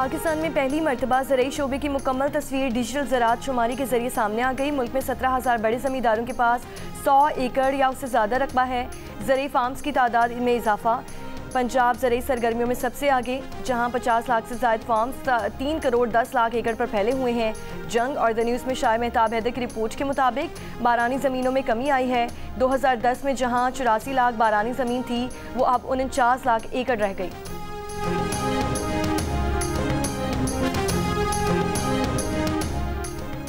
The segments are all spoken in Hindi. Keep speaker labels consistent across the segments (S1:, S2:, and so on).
S1: पाकिस्तान में पहली मरतबा ज़राई शोबे की मुकम्मल तस्वीर डिजिटल ज़राअत शुमारी के जरिए सामने आ गई। मुल्क में 17,000 बड़े ज़मींदारों के पास 100 एकड़ या उससे ज़्यादा रकबा है। ज़राई फार्म्स की तादाद में इजाफा। पंजाब ज़राई सरगर्मियों में सबसे आगे, जहां 50 लाख से ज़ायद फार्म्स 3 करोड़ 10 लाख एकड़ पर फैले हुए हैं। जंग और द न्यूज़ में शाह मेहताब हैदर की रिपोर्ट के मुताबिक बारानी ज़मीनों में कमी आई है। 2010 में जहां 84 लाख बारानी ज़मीन थी, वो अब 49 लाख एकड़ रह गई।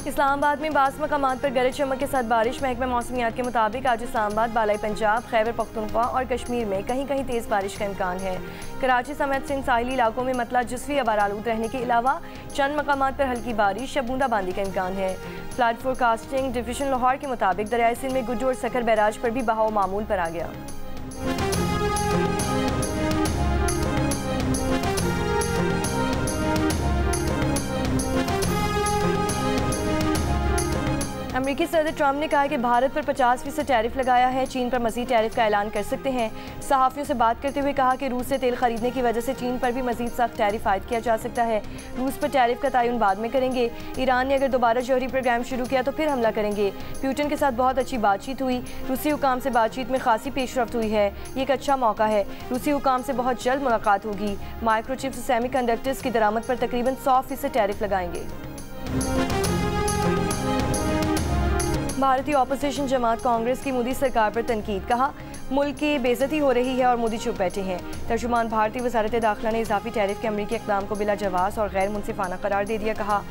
S1: इस्लामाबाद में बास मकामात पर गरज चमक के साथ बारिश। महकमा मौसमियात के मुताबिक आज इस्लामाबाद, बालाई पंजाब, खैबर पख्तूनख्वा और कश्मीर में कहीं कहीं तेज़ बारिश का इम्कान है। कराची समेत सिंध साहिली इलाकों में मतला जुज़वी अबार आलूद रहने के अलावा चंद मकामात पर हल्की बारिश या बूंदाबांदी का इम्कान है। फ्लड फोरकास्टिंग डिवीजन लाहौर के मुताबिक दरियाए सिंध में गुड्डू और सखर बैराज पर भी बहाव मामूल पर आ गया। अमेरिकी सदर ट्रंप ने कहा है कि भारत पर 50% टैरिफ लगाया है। चीन पर मजीद टैरिफ का ऐलान कर सकते हैं। सहाफ़ियों से बात करते हुए कहा कि रूस से तेल खरीदने की वजह से चीन पर भी मजीद सख्त टैरिफ आयद किया जा सकता है। रूस पर टैरिफ का तयन बाद में करेंगे। ईरान ने अगर दोबारा जौहरी प्रोग्राम शुरू किया तो फिर हमला करेंगे। पुतिन के साथ बहुत अच्छी बातचीत हुई। रूसी हुकाम से बातचीत में खासी पेशरफ्त हुई है। ये एक अच्छा मौका है। रूसी हुकाम से बहुत जल्द मुलाकात होगी। माइक्रोचिप्स और सेमी कंडक्टर्स की दरामद पर तकरीबन 100% टैरिफ लगाएंगे। भारतीय अपोजिशन जमात कांग्रेस की मोदी सरकार पर तनकीद। कहा, मुल्क की बेइज्जती हो रही है और मोदी चुप बैठे हैं। तर्जुमान भारतीय वज़ारत दाखिला ने इजाफी टैरिफ के अमरीकी इक़दाम को बिला जवाज़ और गैर मुनसिफाना करार दे दिया। कहा,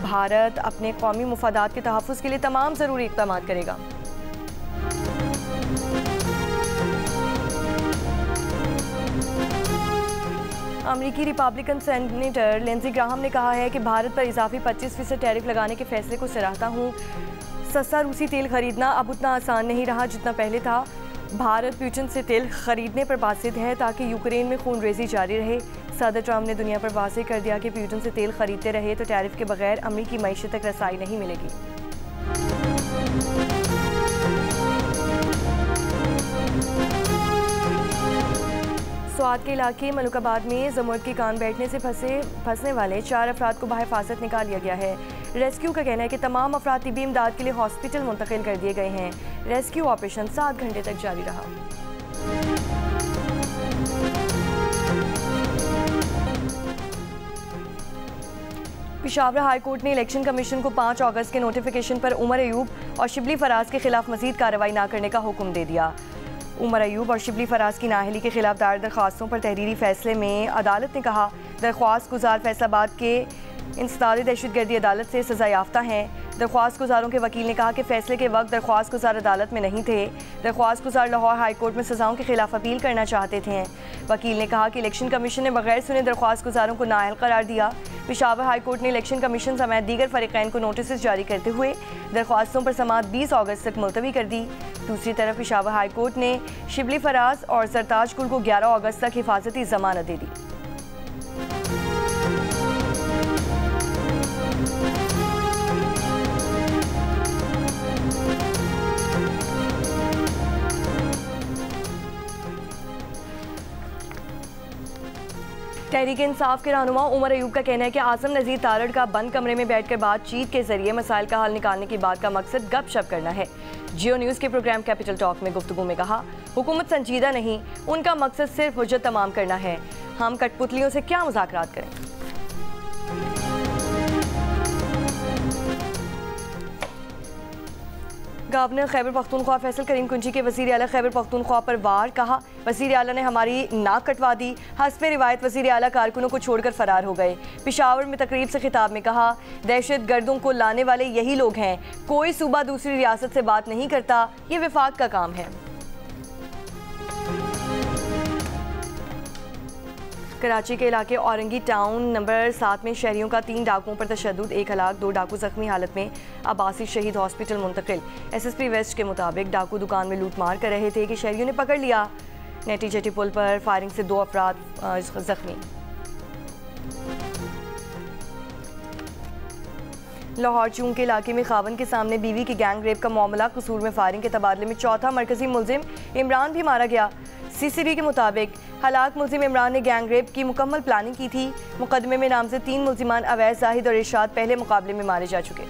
S1: भारत अपने कौमी मुफादात के तहफ़्फ़ुज़ के लिए तमाम ज़रूरी इक़दाम करेगा। अमरीकी रिपब्लिकन सेनेटर लिंडसे ग्राहम ने कहा है कि भारत पर इजाफी 25% टैरिफ लगाने के फैसले को सराहता हूँ। सस्ता रूसी तेल खरीदना अब उतना आसान नहीं रहा जितना पहले था। भारत पुतिन से तेल खरीदने पर बासित है ताकि यूक्रेन में खून रेजी जारी रहे। सदर ट्रंप ने दुनिया पर वाज़ेह कर दिया कि पुतिन से तेल खरीदते रहे तो टैरिफ के बगैर अमरीकी मईशत तक रसाई नहीं मिलेगी। स्वात के इलाके मलुकाबाद में जमुर्द के कान बैठने से फंसने वाले 4 अफराद को बहिफाजत निकाल लिया गया है। रेस्क्यू का कहना है कि तमाम अफराद तिब्बी इमदाद के लिए हॉस्पिटल मुंतकिल कर दिए गए हैं। रेस्क्यू ऑपरेशन 7 घंटे तक जारी रहा। पेशावर हाई कोर्ट ने इलेक्शन कमीशन को 5 अगस्त के नोटिफिकेशन पर उमर अयूब और शिबली फराज के खिलाफ मजीद कार्रवाई न करने का हुक्म दे दिया। उमर अयूब और शिबली फराज की नाअहली के खिलाफ दायर दरख्वास्तों पर तहरीरी फैसले में अदालत ने कहा, दरख्वास्त गुजार फैसलाबाद के इंसदाद दहशतगर्दी अदालत से सज़ा याफ्ता हैं। दरख्वास्त गुजारों के वकील ने कहा कि फैसले के वक्त दरख्वास्त गुजार अदालत में नहीं थे। दरख्वास्त गुजार लाहौर हाई कोर्ट में सज़ाओं के खिलाफ अपील करना चाहते थे। वकील ने कहा कि इलेक्शन कमीशन ने बगैर सुने दरख्वास्त गुजारों को नाअहल करार दिया। पेशावर हाई कोर्ट ने इलेक्शन कमीशन समेत दीगर फरीक़ैन को नोटिस जारी करते हुए दरख्वास्तों पर समाअत 20 अगस्त तक मुलतवी कर दी। दूसरी तरफ पेशावर हाई कोर्ट ने शिबली फराज और सरताज गुल को 11 अगस्त तक हिफाजती जमानत दे दी। तहरीक इंसाफ के रहनुमा उमर अयूब का कहना है कि आज़म नज़ीर तारड़ का बंद कमरे में बैठकर बातचीत के जरिए मसाइल का हल निकालने की बात का मकसद गपशप करना है। जियो न्यूज़ के प्रोग्राम कैपिटल टॉक में गुफ्तगू में कहा, हुकूमत संजीदा नहीं, उनका मकसद सिर्फ हुज्जत तमाम करना है। हम कठपुतलियों से क्या मुज़ाकरात करें। गवर्नर खैबर पख्तूनख्वा फैसल करीम कुंजी के वज़ीर आला खैबर पख्तूनख्वा पर वार। कहा, वज़ीर आला ने हमारी नाक कटवा दी। हस्बे रिवायत वज़ीर आला कारकुनों को छोड़कर फरार हो गए। पेशावर में तकरीब से खिताब में कहा, दहशत गर्दों को लाने वाले यही लोग हैं। कोई सूबा दूसरी रियासत से बात नहीं करता, ये विफाक का काम है। कराची के इलाके औरंगी टाउन नंबर 7 में शहरियों का 3 डाकुओं पर तशद्दुद, 1 हलाक, 2 डाकू जख्मी हालत में अब्बासी शहीद हॉस्पिटल मुंतकिल। SSP वेस्ट के मुताबिक डाकू दुकान में लूट मार कर रहे थे कि शहरियों ने पकड़ लिया। नेटी जेटी पुल पर फायरिंग से 2 अफराद जख्मी। लाहौर चूंग के इलाके में खावन के सामने बीवी की गैंग रेप का मामला, कसूर में फायरिंग के तबादले में चौथा मरकजी मुलजिम इमरान भी मारा गया। सीसीबी के मुताबिक हलाक मुलजिम इमरान ने गैंग रेप की मुकम्मल प्लानिंग की थी। मुकदमे में नामजद 3 मुलजिमान अवैस, जाहिद और इरशाद पहले मुकाबले में मारे जा चुके।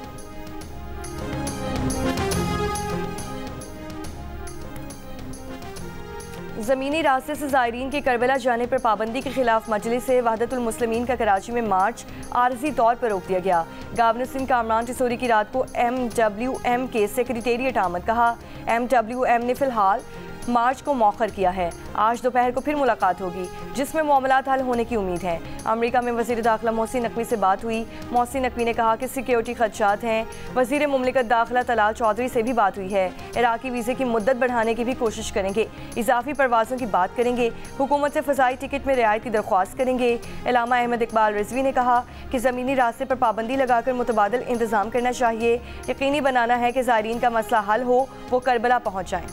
S1: ज़मीनी रास्ते से ज़ायरीन के करबला जाने पर पाबंदी के खिलाफ मजलिस वहदतुल मुस्लिमीन का कराची में मार्च आरजी तौर पर रोक दिया गया। गवर्नर सिंध कामरान टिसोरी की रात को MWM के सेक्रेटेरिएट आमद कहा। MWM ने फिलहाल मार्च को मौखर किया है। आज दोपहर को फिर मुलाकात होगी जिसमें मामलात हल होने की उम्मीद है। अमेरिका में वज़ीर दाखिला मोहसिन नकवी से बात हुई। मोहसिन नकवी ने कहा कि सिक्योरिटी खदशात हैं। वज़ीर मुमलिकत दाखिला तलाल चौधरी से भी बात हुई है। इराकी वीज़े की मुद्दत बढ़ाने की भी कोशिश करेंगे। इजाफी परवाज़ों की बात करेंगे। हुकूमत से फ़ज़ाई टिकट में रियायत की दरख्वास्त करेंगे। इलामा अहमद इकबाल रिजवी ने कहा कि ज़मीनी रास्ते पर पाबंदी लगाकर मुतबादिल इंतज़ाम करना चाहिए। यकीनी बनाना है कि ज़ायरीन का मसला हल हो, वो करबला पहुँच जाएँ।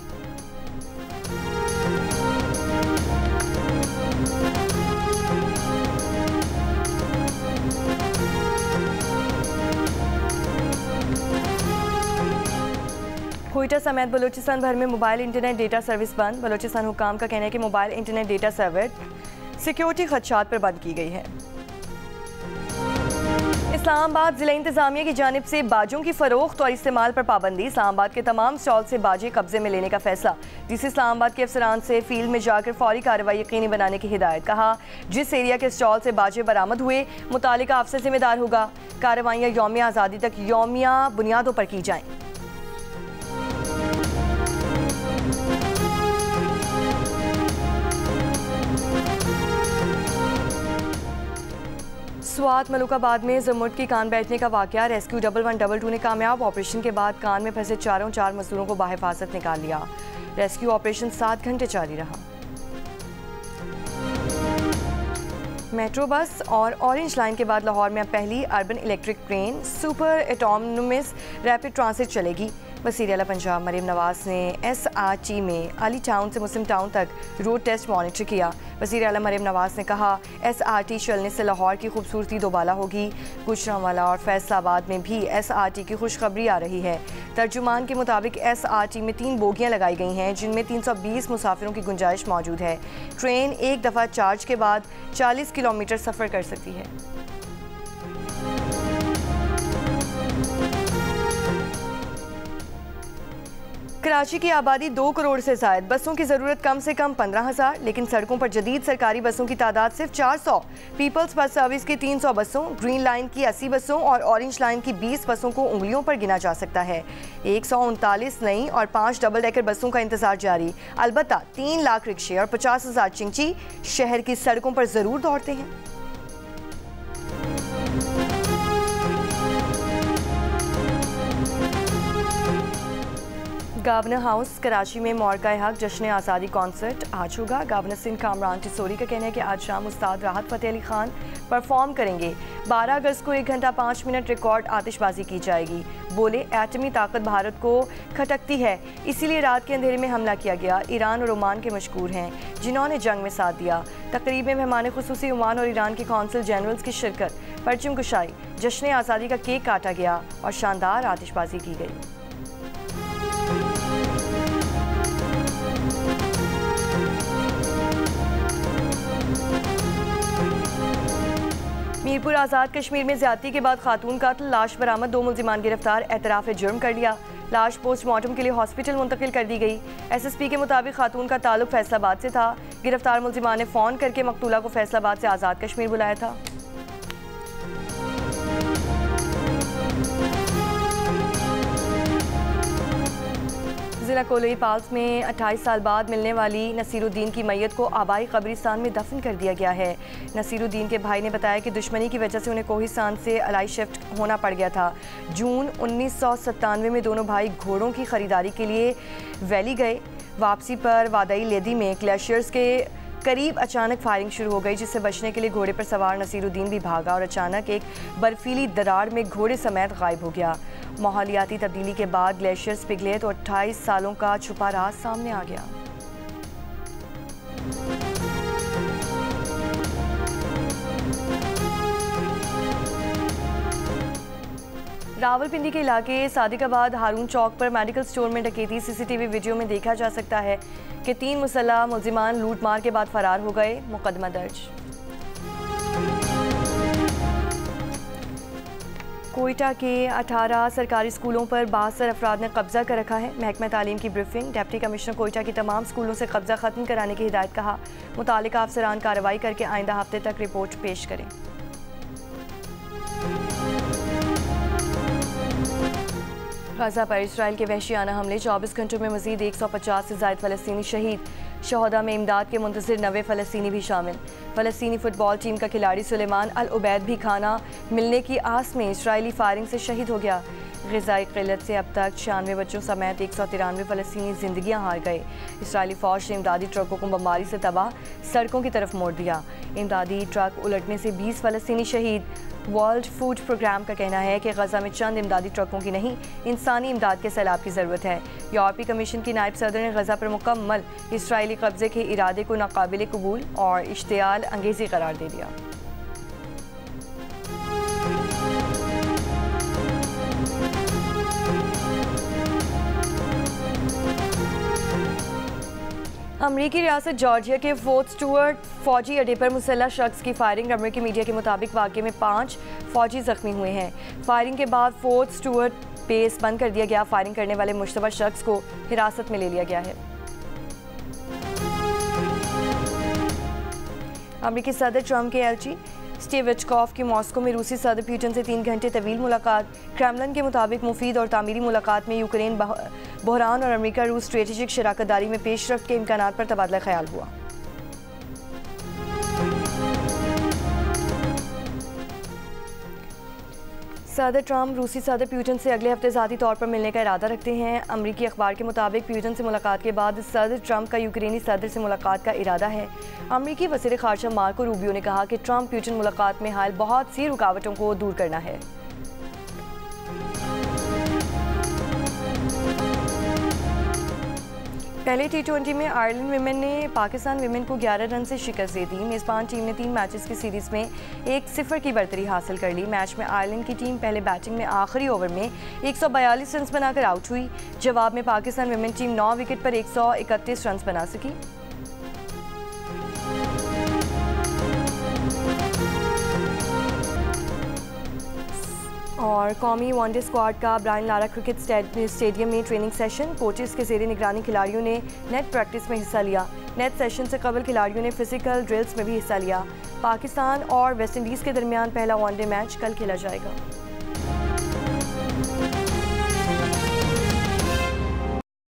S1: क्वेटा समेत बलूचिस्तान भर में मोबाइल इंटरनेट डेटा सर्विस बंद। बलूचिस्तान हुकाम का कहना है कि mobile internet data service security खदशात पर बंद की गई है। इस्लामाबाद जिला इंतजामिया की जानिब से बाजों की फरोख्त और इस्तेमाल पर पाबंदी। इस्लामाबाद के तमाम स्टॉल से बाजे कब्जे में लेने का फैसला। डीसी इस्लामाबाद के अफसरान से फील्ड में जाकर फौरी कार्रवाई यकीनी बनाने की हिदायत। कहा जिस एरिया के स्टॉल से बाजे बरामद हुए मुतालिका अफसर जिम्मेदार होगा। कार्रवाइयाँ यौमिया आज़ादी तक यौमिया बुनियादों पर की जाएँ। स्वात मलुकाबाद में जमुर्द की कान बैठने का वाकया। रेस्क्यू 1112 ने कामयाब ऑपरेशन के बाद कान में फंसे चार मजदूरों को बाहिफाजत निकाल लिया। रेस्क्यू ऑपरेशन 7 घंटे जारी रहा। मेट्रो बस और ऑरेंज लाइन के बाद लाहौर में अब पहली urban electric train super autonomous rapid transit चलेगी। वज़ीर आला पंजाब मरीम नवाज़ ने SRT में अली टाउन से मुस्लिम टाउन तक रोड टेस्ट मॉनिटर किया। वज़ीर आला मरीम नवाज़ ने कहा SRT चलने से लाहौर की खूबसूरती दोबाला होगी। गुजरांवाला और फैसलाबाद में भी SRT की खुशखबरी आ रही है। तर्जुमान के मुताबिक SRT में 3 बोगियाँ लगाई गई हैं जिनमें 320 मुसाफिरों की गुंजाइश मौजूद है। ट्रेन एक दफ़ा चार्ज के बाद 40 किलोमीटर सफ़र कर सकती है। कराची की आबादी 2 करोड़ से ज़ायद। बसों की ज़रूरत कम से कम 15,000, लेकिन सड़कों पर जदीद सरकारी बसों की तादाद सिर्फ 400। पीपल्स बस सर्विस की 300 बसों, ग्रीन लाइन की 80 बसों और ऑरेंज लाइन की 20 बसों को उंगलियों पर गिना जा सकता है। 139 नई और 5 डबल डेकर बसों का इंतजार जारी। अलबत्ता 3 लाख रिक्शे और 50,000 चिंची शहर की सड़कों पर ज़रूर दौड़ते हैं। गवर्नर हाउस कराची में मौका-ए-हक जश्न आज़ादी कॉन्सर्ट आज होगा। गवर्नर सिंध कामरान टिसोरी का कहना है कि आज शाम उस्ताद राहत फ़तेह अली खान परफॉर्म करेंगे। 12 अगस्त को 1 घंटा 5 मिनट रिकॉर्ड आतिशबाजी की जाएगी। बोले एटमी ताकत भारत को खटकती है, इसीलिए रात के अंधेरे में हमला किया गया। ईरान और ओमान के मशकूर हैं जिन्होंने जंग में साथ दिया। तकरीब में मेहमान खुसूसी ओमान और ईरान के कौंसिल जनरल्स की शिरकत। परचम कुशाई, जश्न आज़ादी का केक काटा गया और शानदार आतिशबाजी की गई। मीरपुर आज़ाद कश्मीर में ज्यादती के बाद खातून कातिल, लाश बरामद, 2 मुल्जिमान गिरफ्तार, एतराफ़ जुर्म कर लिया। लाश पोस्टमार्टम के लिए हॉस्पिटल मुंतकिल कर दी गई। SSP के मुताबिक खातून का ताल्लुक फैसलाबाद से था। गिरफ्तार मुल्जिमान ने फ़ोन करके मकतूला को फैसलाबाद से आज़ाद कश्मीर बुलाया था। ज़िला कोलोई पाल्स में 28 साल बाद मिलने वाली नसीरुद्दीन की मैयत को आबाई कब्रिस्तान में दफन कर दिया गया है। नसीरुद्दीन के भाई ने बताया कि दुश्मनी की वजह से उन्हें कोहिस्तान से अलाई शिफ्ट होना पड़ गया था। जून 1997 में दोनों भाई घोड़ों की ख़रीदारी के लिए वैली गए। वापसी पर वादई लेदी में ग्लेशियर्स के करीब अचानक फायरिंग शुरू हो गई, जिससे बचने के लिए घोड़े पर सवार नसीरुद्दीन भी भागा और अचानक एक बर्फीली दरार में घोड़े समेत गायब हो गया। माहौलियाती तब्दीली के बाद ग्लेशियर्स पिघले तो 28 सालों का छुपा राज सामने आ गया। रावलपिंडी के इलाके सादिकाबाद हारून चौक पर मेडिकल स्टोर में डकैती। CCTV वीडियो में देखा जा सकता है के 3 मुसल्लह मुल्जिमान लूटमार के बाद फरार हो गए, मुकदमा दर्ज। कोयटा के 18 सरकारी स्कूलों पर 72 अफराद ने कब्जा कर रखा है। महकमा तालीम की ब्रीफिंग। डिप्टी कमिश्नर कोयटा की तमाम स्कूलों से कब्जा खत्म कराने की हिदायत। कहा मुतालिका अफसरान कार्रवाई करके आइंदा हफ्ते तक रिपोर्ट पेश करें। गजा पर इसराइल के वहशियाना हमले। 24 घंटों में मजीद 150 से ज़ायद फ़लस्तीनी शहीद। शहदा में इमदाद के मुंतज़िर 90 फ़लस्तीनी भी शामिल। फ़लस्तीनी फ़ुटबॉल टीम का खिलाड़ी सुलेमान अल उबैद भी खाना मिलने की आस में इसराइली फायरिंग से शहीद हो गया। ग़िज़ाई क़िल्लत से अब तक 96 बच्चों समेत 193 फ़लस्तीनी ज़िंदगियाँ हार गए। इसराइली फ़ौज ने इमदादी ट्रकों को बमबारी से तबाह सड़कों की तरफ मोड़ दिया। इमदादी ट्रक उलटने से 20 फ़लस्तीनी शहीद। वर्ल्ड फूड प्रोग्राम का कहना है कि गजा में चंद इमदादी ट्रकों की नहीं, इंसानी इमदाद के सैलाब की ज़रूरत है। यूरोपीय कमीशन की नायब सदर ने गजा पर मुकम्मल इसराइली कब्जे के इरादे को नाकाबिल कबूल और इश्तियाल अंगेज़ी करार दे दिया। अमरीकी रियासत जॉर्जिया के फोर्ट स्टुअर्ट फौजी अड्डे पर मुसल्लह शख्स की फायरिंग। अमरीकी मीडिया के मुताबिक वाक़े में 5 फौजी जख्मी हुए हैं। फायरिंग के बाद फोर्ट स्टुअर्ट बेस बंद कर दिया गया। फायरिंग करने वाले मुश्तबा शख्स को हिरासत में ले लिया गया है। अमरीकी सदर ट्रंप के एलची स्टीव विटकॉफ की मॉस्को में रूसी सदर पुतिन से 3 घंटे तवील मुलाकात। क्रेमलिन के मुताबिक मुफीद और तामीरी मुलाकात में यूक्रेन बहरान और अमेरिका रूस स्ट्रेटेजिक शराकतदारी में पेशरफ्त के इम्कानात पर तबादला ख्याल हुआ। सदर ट्रंप रूसी सदर पुतिन से अगले हफ्ते ज़ाती तौर पर मिलने का इरादा रखते हैं। अमरीकी अखबार के मुताबिक पुतिन से मुलाकात के बाद सदर ट्रंप का यूक्रेनी सदर से मुलाकात का इरादा है। अमरीकी वज़ीर ख़ारजा मार्को रूबियो ने कहा कि ट्रंप पुतिन मुलाकात में हाल बहुत सी रुकावटों को दूर करना है। पहले T20 में आयरलैंड विमेन ने पाकिस्तान विमेन को 11 रन से शिकस्त दे दी। मेज़बान टीम ने 3 मैचेस की सीरीज़ में 1-0 की बढ़तरी हासिल कर ली। मैच में आयरलैंड की टीम पहले बैटिंग में आखिरी ओवर में 142 रन बनाकर आउट हुई। जवाब में पाकिस्तान विमेन टीम 9 विकेट पर 131 रन बना सकी। और कौमी वनडे स्क्वाड का ब्रायन लारा क्रिकेट स्टेडियम में ट्रेनिंग सेशन। कोचेस के ज़ेरे निगरानी खिलाड़ियों ने नेट प्रैक्टिस में हिस्सा लिया। नेट सेशन से कबल खिलाड़ियों ने फिजिकल ड्रिल्स में भी हिस्सा लिया। पाकिस्तान और वेस्ट इंडीज़ के दरमियान पहला वनडे मैच कल खेला जाएगा।